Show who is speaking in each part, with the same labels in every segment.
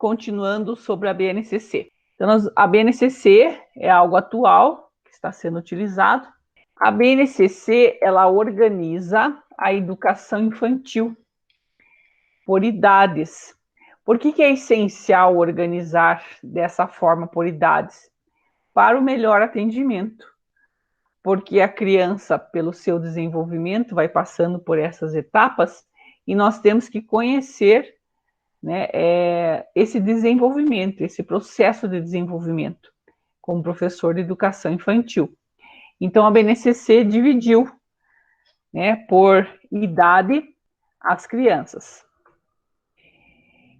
Speaker 1: continuando sobre a BNCC. Então, a BNCC é algo atual que está sendo utilizado. A BNCC, ela organiza a educação infantil por idades. Por que é essencial organizar dessa forma por idades? Para o melhor atendimento. Porque a criança, pelo seu desenvolvimento, vai passando por essas etapas e nós temos que conhecer, né, esse desenvolvimento, esse processo de desenvolvimento, como professor de educação infantil. Então, a BNCC dividiu, né, por idade as crianças.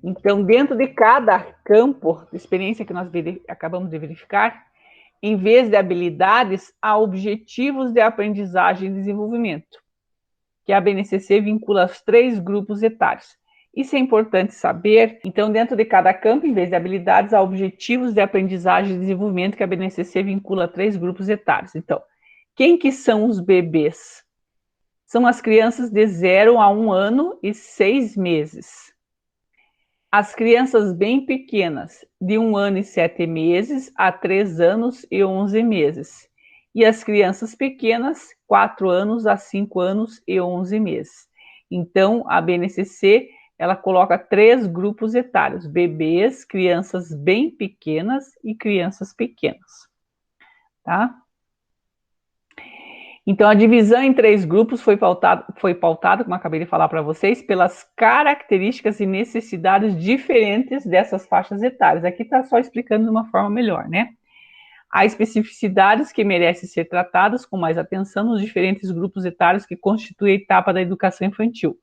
Speaker 1: Então, dentro de cada campo de experiência que nós acabamos de verificar, em vez de habilidades, há objetivos de aprendizagem e desenvolvimento, que a BNCC vincula os 3 grupos etários. Isso é importante saber. Então, dentro de cada campo, em vez de habilidades, há objetivos de aprendizagem e desenvolvimento, que a BNCC vincula a 3 grupos etários. Então, quem que são os bebês? São as crianças de 0 a 1 ano e 6 meses. As crianças bem pequenas, de 1 ano e 7 meses a 3 anos e 11 meses. E as crianças pequenas, 4 anos a 5 anos e 11 meses. Então, a BNCC, ela coloca 3 grupos etários: bebês, crianças bem pequenas e crianças pequenas. Tá? Então, a divisão em 3 grupos foi pautada, como eu acabei de falar para vocês, pelas características e necessidades diferentes dessas faixas etárias. Aqui está só explicando de uma forma melhor, né? Há especificidades que merecem ser tratadas com mais atenção nos diferentes grupos etários que constituem a etapa da educação infantil.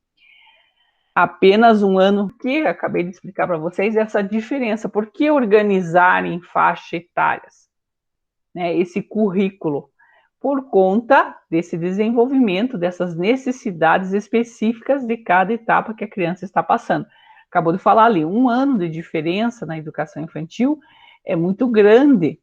Speaker 1: Apenas 1 ano, que eu acabei de explicar para vocês, essa diferença. Por que organizar em faixas etárias, né, esse currículo? Por conta desse desenvolvimento, dessas necessidades específicas de cada etapa que a criança está passando. Acabou de falar ali, 1 ano de diferença na educação infantil é muito grande,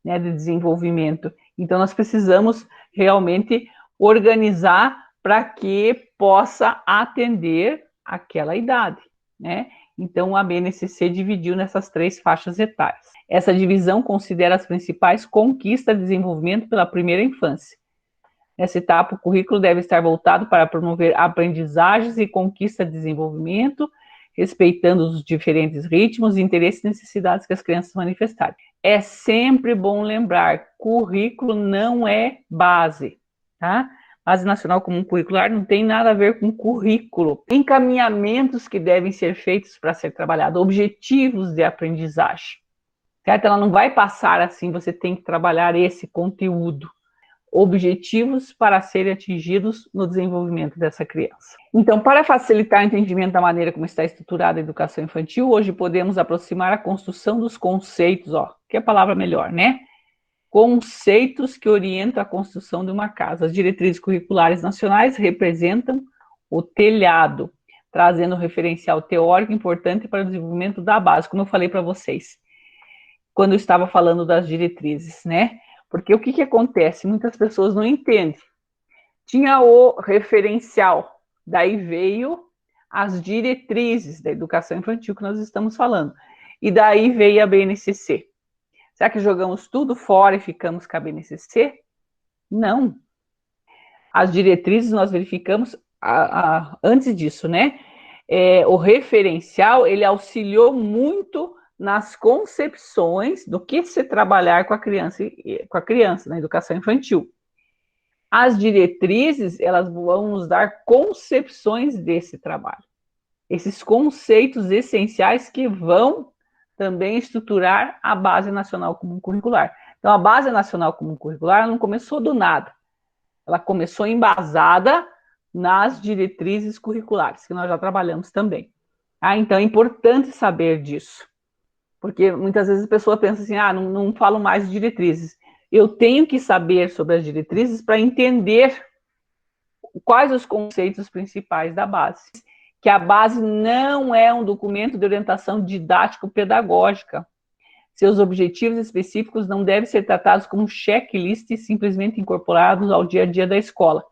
Speaker 1: né, de desenvolvimento. Então, nós precisamos realmente organizar para que possa atender aquela idade, né? Então, a BNCC dividiu nessas 3 faixas etárias. Essa divisão considera as principais conquistas de desenvolvimento pela primeira infância. Nessa etapa, o currículo deve estar voltado para promover aprendizagens e conquista de desenvolvimento, respeitando os diferentes ritmos, interesses e necessidades que as crianças manifestarem. É sempre bom lembrar, currículo não é base, tá? Base Nacional Comum Curricular não tem nada a ver com currículo. Encaminhamentos que devem ser feitos para ser trabalhado, objetivos de aprendizagem. Certo? Ela não vai passar assim, você tem que trabalhar esse conteúdo. Objetivos para serem atingidos no desenvolvimento dessa criança. Então, para facilitar o entendimento da maneira como está estruturada a educação infantil, hoje podemos aproximar a construção dos conceitos, que é a palavra melhor, né? Conceitos que orientam a construção de uma casa. As diretrizes curriculares nacionais representam o telhado, trazendo um referencial teórico importante para o desenvolvimento da base, como eu falei para vocês, quando eu estava falando das diretrizes, né? Porque o que acontece? Muitas pessoas não entendem. Tinha o referencial, daí veio as diretrizes da educação infantil que nós estamos falando. E daí veio a BNCC. Será que jogamos tudo fora e ficamos com a BNCC? Não. As diretrizes nós verificamos antes disso, né? O referencial, ele auxiliou muito nas concepções do que se trabalhar com a criança na educação infantil. As diretrizes, elas vão nos dar concepções desse trabalho. Esses conceitos essenciais que vão também estruturar a Base Nacional Comum Curricular. Então, a Base Nacional Comum Curricular não começou do nada. Ela começou embasada nas diretrizes curriculares, que nós já trabalhamos também. Então, é importante saber disso. Porque muitas vezes a pessoa pensa assim, não falo mais de diretrizes. Eu tenho que saber sobre as diretrizes para entender quais os conceitos principais da base. Que a base não é um documento de orientação didático-pedagógica. Seus objetivos específicos não devem ser tratados como checklist e simplesmente incorporados ao dia a dia da escola.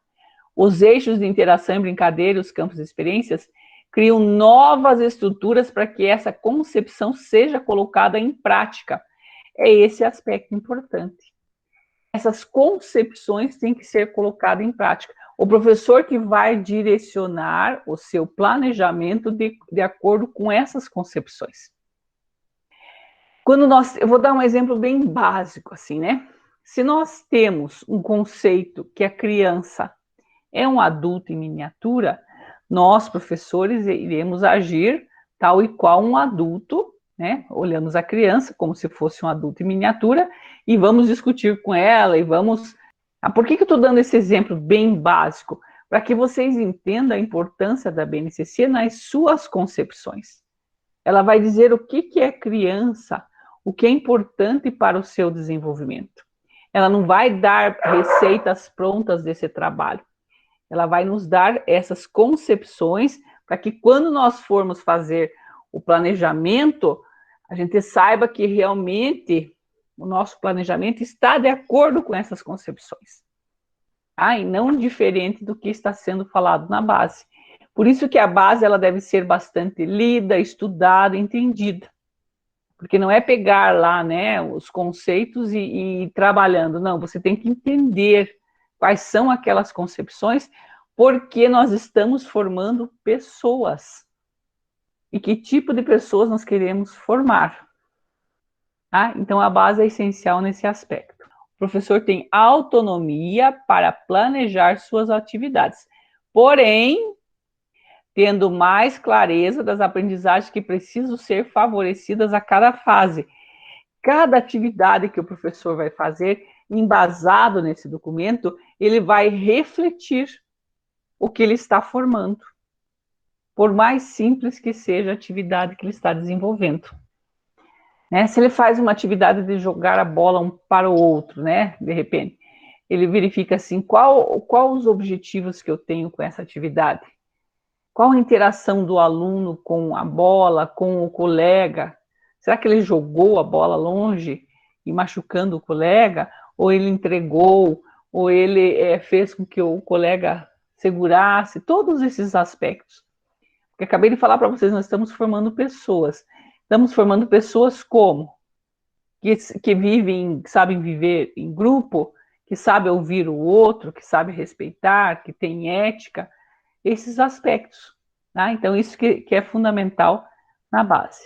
Speaker 1: Os eixos de interação e brincadeira, os campos de experiências, criam novas estruturas para que essa concepção seja colocada em prática. É esse aspecto importante. Essas concepções têm que ser colocadas em prática. O professor que vai direcionar o seu planejamento de acordo com essas concepções. Eu vou dar um exemplo bem básico, assim, né? Se nós temos um conceito que a criança é um adulto em miniatura, nós, professores, iremos agir tal e qual um adulto, né? Olhamos a criança como se fosse um adulto em miniatura e vamos discutir com ela e vamos... Por que eu estou dando esse exemplo bem básico? Para que vocês entendam a importância da BNCC nas suas concepções. Ela vai dizer o que é criança, o que é importante para o seu desenvolvimento. Ela não vai dar receitas prontas desse trabalho. Ela vai nos dar essas concepções para que quando nós formos fazer o planejamento, a gente saiba que realmente o nosso planejamento está de acordo com essas concepções. E não diferente do que está sendo falado na base. Por isso que a base ela deve ser bastante lida, estudada, entendida. Porque não é pegar lá, né, os conceitos e ir trabalhando. Não, você tem que entender quais são aquelas concepções, porque nós estamos formando pessoas. E que tipo de pessoas nós queremos formar. Então, a base é essencial nesse aspecto. O professor tem autonomia para planejar suas atividades. Porém, tendo mais clareza das aprendizagens que precisam ser favorecidas a cada fase. Cada atividade que o professor vai fazer, embasado nesse documento, ele vai refletir o que ele está formando, por mais simples que seja a atividade que ele está desenvolvendo. Se ele faz uma atividade de jogar a bola um para o outro, de repente, ele verifica assim, qual os objetivos que eu tenho com essa atividade? Qual a interação do aluno com a bola, com o colega? Será que ele jogou a bola longe e machucando o colega? Ou ele entregou? Ou ele fez com que o colega segurasse? Todos esses aspectos. Porque acabei de falar para vocês, nós estamos formando pessoas. Estamos formando pessoas como? Que vivem, que sabem viver em grupo, que sabem ouvir o outro, que sabem respeitar, que têm ética. Esses aspectos. Então, isso que é fundamental na base.